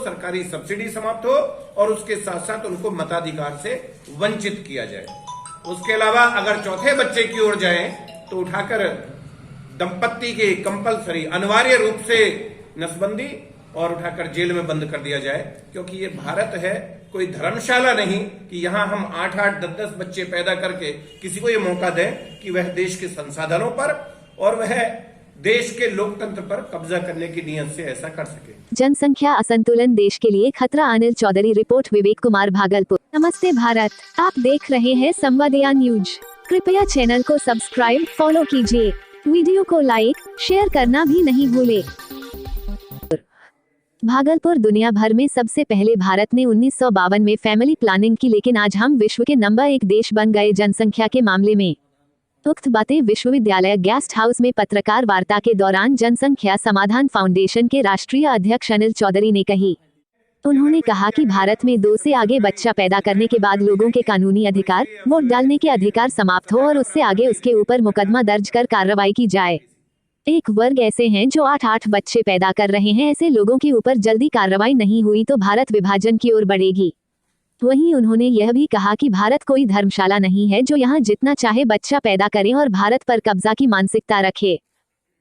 सरकारी सब्सिडी समाप्त हो और उसके साथ साथ उनको मताधिकार से वंचित किया जाए। उसके अलावा अगर चौथे बच्चे की ओर जाएं तो उठाकर दंपत्ति के कंपलसरी अनिवार्य रूप से नसबंदी और उठाकर जेल में बंद कर दिया जाए, क्योंकि ये भारत है, कोई धर्मशाला नहीं कि यहां हम 8-8, 10-10 बच्चे पैदा करके किसी को ये मौका दें कि वह देश के संसाधनों पर और वह देश के लोकतंत्र पर कब्जा करने की नीयत से ऐसा कर सके। जनसंख्या असंतुलन देश के लिए खतरा। अनिल चौधरी रिपोर्ट, विवेक कुमार, भागलपुर। नमस्ते भारत, आप देख रहे हैं संवादया न्यूज। कृपया चैनल को सब्सक्राइब, फॉलो कीजिए। वीडियो को लाइक, शेयर करना भी नहीं भूले। भागलपुर दुनिया भर में सबसे पहले भारत ने 1952 में फैमिली प्लानिंग की, लेकिन आज हम विश्व के नंबर 1 देश बन गए जनसंख्या के मामले में। उक्त बातें विश्वविद्यालय गेस्ट हाउस में पत्रकार वार्ता के दौरान जनसंख्या समाधान फाउंडेशन के राष्ट्रीय अध्यक्ष अनिल चौधरी ने कही। उन्होंने कहा कि भारत में 2 से आगे बच्चा पैदा करने के बाद लोगों के कानूनी अधिकार, वोट डालने के अधिकार समाप्त हो और उससे आगे उसके ऊपर मुकदमा दर्ज कर कार्रवाई की जाए। एक वर्ग ऐसे हैं जो 8-8 बच्चे पैदा कर रहे हैं, ऐसे लोगों के ऊपर जल्दी कार्रवाई नहीं हुई तो भारत विभाजन की ओर बढ़ेगी। वहीं उन्होंने यह भी कहा कि भारत कोई धर्मशाला नहीं है जो यहां जितना चाहे बच्चा पैदा करे और भारत पर कब्जा की मानसिकता रखे।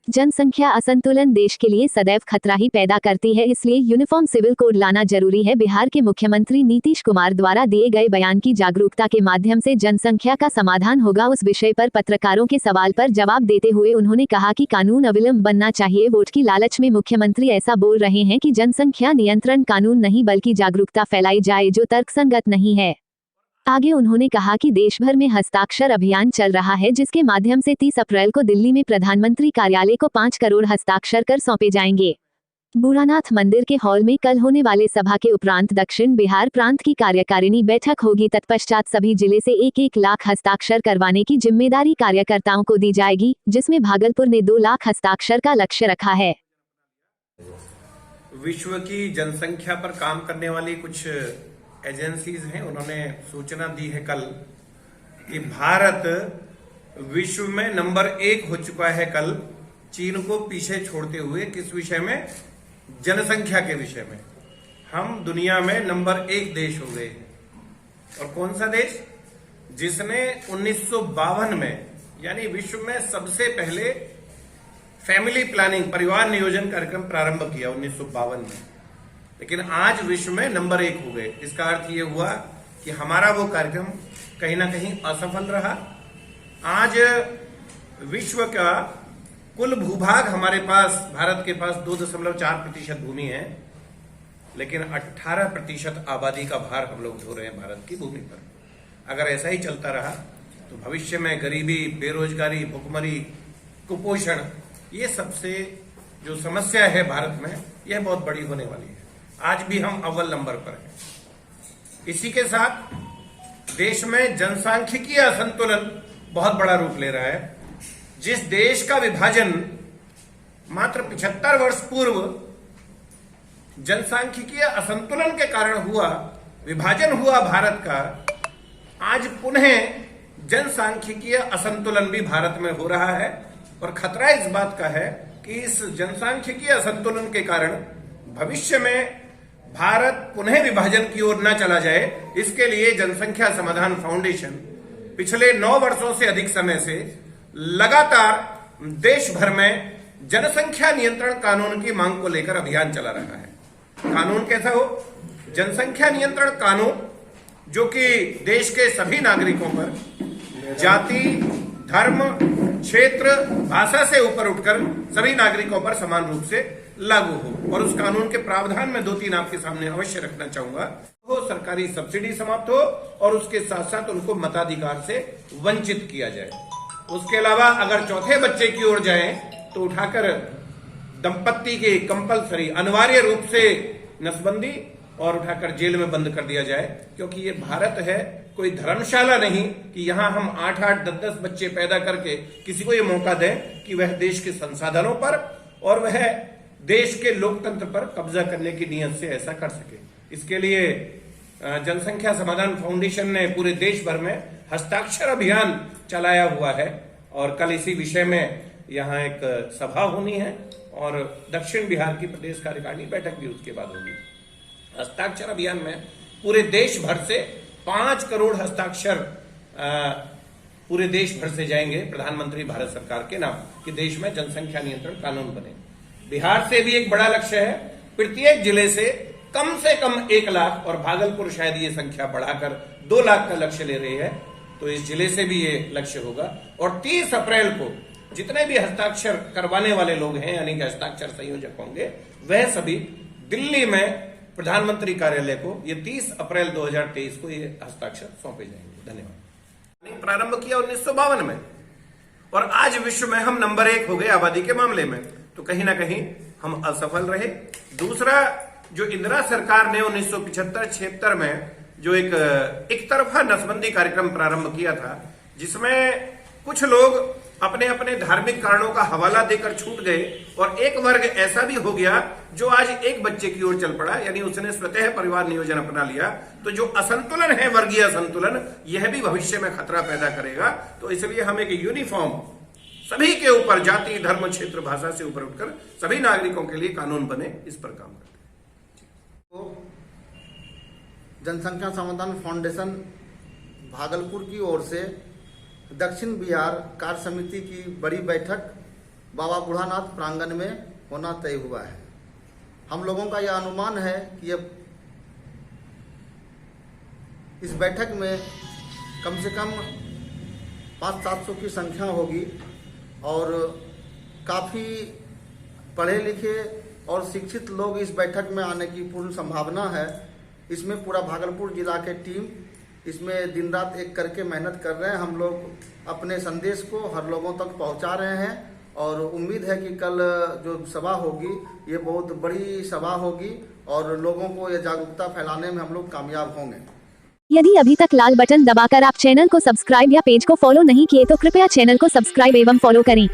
जनसंख्या असंतुलन देश के लिए सदैव खतरा ही पैदा करती है, इसलिए यूनिफॉर्म सिविल कोड लाना जरूरी है। बिहार के मुख्यमंत्री नीतीश कुमार द्वारा दिए गए बयान की जागरूकता के माध्यम से जनसंख्या का समाधान होगा। उस विषय पर पत्रकारों के सवाल पर जवाब देते हुए उन्होंने कहा कि कानून अविलंब बनना चाहिए। वोट की लालच में मुख्यमंत्री ऐसा बोल रहे हैं कि जनसंख्या नियंत्रण कानून नहीं बल्कि जागरूकता फैलाई जाए जो तर्कसंगत नहीं है। आगे उन्होंने कहा कि देश भर में हस्ताक्षर अभियान चल रहा है, जिसके माध्यम से 30 अप्रैल को दिल्ली में प्रधानमंत्री कार्यालय को 5 करोड़ हस्ताक्षर कर सौंपे जाएंगे। बूढ़ानाथ मंदिर के हॉल में कल होने वाले सभा के उपरांत दक्षिण बिहार प्रांत की कार्यकारिणी बैठक होगी। तत्पश्चात सभी जिले से 1-1 लाख हस्ताक्षर करवाने की जिम्मेदारी कार्यकर्ताओं को दी जाएगी, जिसमें भागलपुर ने 2 लाख हस्ताक्षर का लक्ष्य रखा है। विश्व की जनसंख्या पर काम करने वाली कुछ एजेंसीज हैं, उन्होंने सूचना दी है कल कि भारत विश्व में नंबर 1 हो चुका है कल, चीन को पीछे छोड़ते हुए। किस विषय में? जनसंख्या के विषय में हम दुनिया में नंबर 1 देश हो गए हैं। और कौन सा देश? जिसने 1952 में यानी विश्व में सबसे पहले फैमिली प्लानिंग, परिवार नियोजन कार्यक्रम प्रारंभ किया 1952 में, लेकिन आज विश्व में नंबर 1 हो गए। इसका अर्थ ये हुआ कि हमारा वो कार्यक्रम कहीं ना कहीं असफल रहा। आज विश्व का कुल भूभाग हमारे पास, भारत के पास 2.4% भूमि है, लेकिन 18% आबादी का भार हम लोग ढो रहे हैं भारत की भूमि पर। अगर ऐसा ही चलता रहा तो भविष्य में गरीबी, बेरोजगारी, भुखमरी, कुपोषण, ये सबसे जो समस्या है भारत में, यह बहुत बड़ी होने वाली है। आज भी हम अव्वल नंबर पर हैं। इसी के साथ देश में जनसांख्यिकीय असंतुलन बहुत बड़ा रूप ले रहा है। जिस देश का विभाजन मात्र 75 वर्ष पूर्व जनसांख्यिकीय असंतुलन के कारण हुआ, विभाजन हुआ भारत का, आज पुनः जनसांख्यिकीय असंतुलन भी भारत में हो रहा है। और खतरा इस बात का है कि इस जनसांख्यिकीय असंतुलन के कारण भविष्य में भारत पुनः विभाजन की ओर न चला जाए, इसके लिए जनसंख्या समाधान फाउंडेशन पिछले 9 वर्षों से अधिक समय से लगातार देश भर में जनसंख्या नियंत्रण कानून की मांग को लेकर अभियान चला रहा है। कानून कैसा हो? जनसंख्या नियंत्रण कानून जो कि देश के सभी नागरिकों पर जाति, धर्म, क्षेत्र, भाषा से ऊपर उठकर सभी नागरिकों पर समान रूप से लागू हो। और उस कानून के प्रावधान में 2-3 आपके सामने अवश्य रखना चाहूंगा। तो सरकारी सब्सिडी समाप्त हो और उसके साथ साथ उनको मताधिकार से वंचित किया जाए। उसके अलावा अगर चौथे बच्चे की ओर जाएं तो उठाकर दंपत्ति के कंपलसरी अनिवार्य रूप से नसबंदी और उठाकर जेल में बंद कर दिया जाए, क्योंकि ये भारत है, कोई धर्मशाला नहीं कि यहां हम 8-8, 10-10 बच्चे पैदा करके किसी को ये मौका दें कि वह देश के संसाधनों पर और वह देश के लोकतंत्र पर कब्जा करने की नीयत से ऐसा कर सके। इसके लिए जनसंख्या समाधान फाउंडेशन ने पूरे देश भर में हस्ताक्षर अभियान चलाया हुआ है और कल इसी विषय में यहाँ एक सभा होनी है और दक्षिण बिहार की प्रदेश कार्यकारिणी बैठक भी उसके बाद होगी। हस्ताक्षर अभियान में पूरे देश भर से 5 करोड़ हस्ताक्षर पूरे देश भर से जाएंगे प्रधानमंत्री भारत सरकार के नाम कि देश में जनसंख्या नियंत्रण कानून बने। बिहार से भी एक बड़ा लक्ष्य है, प्रत्येक जिले से कम 1 लाख, और भागलपुर शायद ये संख्या बढ़ाकर 2 लाख का लक्ष्य ले रही है, तो इस जिले से भी ये लक्ष्य होगा। और 30 अप्रैल को जितने भी हस्ताक्षर करवाने वाले लोग हैं, यानी कि हस्ताक्षर संयोजक होंगे, वह सभी दिल्ली में प्रधानमंत्री कार्यालय को ये 30 अप्रैल 2023 को ये हस्ताक्षर सौंपे जाएंगे। धन्यवाद। प्रारंभ किया 1952 में, और आज विश्व में हम नंबर 1 हो गए आबादी के मामले में, तो कहीं ना कहीं हम असफल रहे। दूसरा, जो इंदिरा सरकार ने 1975-76 में जो एक तरफा नसबंदी कार्यक्रम प्रारंभ किया था, जिसमें कुछ लोग अपने अपने धार्मिक कारणों का हवाला देकर छूट गए, और एक वर्ग ऐसा भी हो गया जो आज एक बच्चे की ओर चल पड़ा, यानी उसने स्वतः परिवार नियोजन अपना लिया। तो जो असंतुलन है, वर्गीय असंतुलन, यह भी भविष्य में खतरा पैदा करेगा। तो इसलिए हम एक यूनिफॉर्म सभी के ऊपर, जाति, धर्म, क्षेत्र, भाषा से ऊपर उठकर सभी नागरिकों के लिए कानून बने, इस पर काम करते हैं। तो जनसंख्या समाधान फाउंडेशन भागलपुर की ओर से दक्षिण बिहार कार्य समिति की बड़ी बैठक बाबा बूढ़ानाथ प्रांगण में होना तय हुआ है। हम लोगों का यह अनुमान है कि इस बैठक में कम से कम 500-700 की संख्या होगी, और काफ़ी पढ़े लिखे और शिक्षित लोग इस बैठक में आने की पूर्ण संभावना है। इसमें पूरा भागलपुर जिला के टीम इसमें दिन रात एक करके मेहनत कर रहे हैं। हम लोग अपने संदेश को हर लोगों तक पहुंचा रहे हैं, और उम्मीद है कि कल जो सभा होगी ये बहुत बड़ी सभा होगी, और लोगों को ये जागरूकता फैलाने में हम लोग कामयाब होंगे। यदि अभी तक लाल बटन दबाकर आप चैनल को सब्सक्राइब या पेज को फॉलो नहीं किए तो कृपया चैनल को सब्सक्राइब एवं फॉलो करें।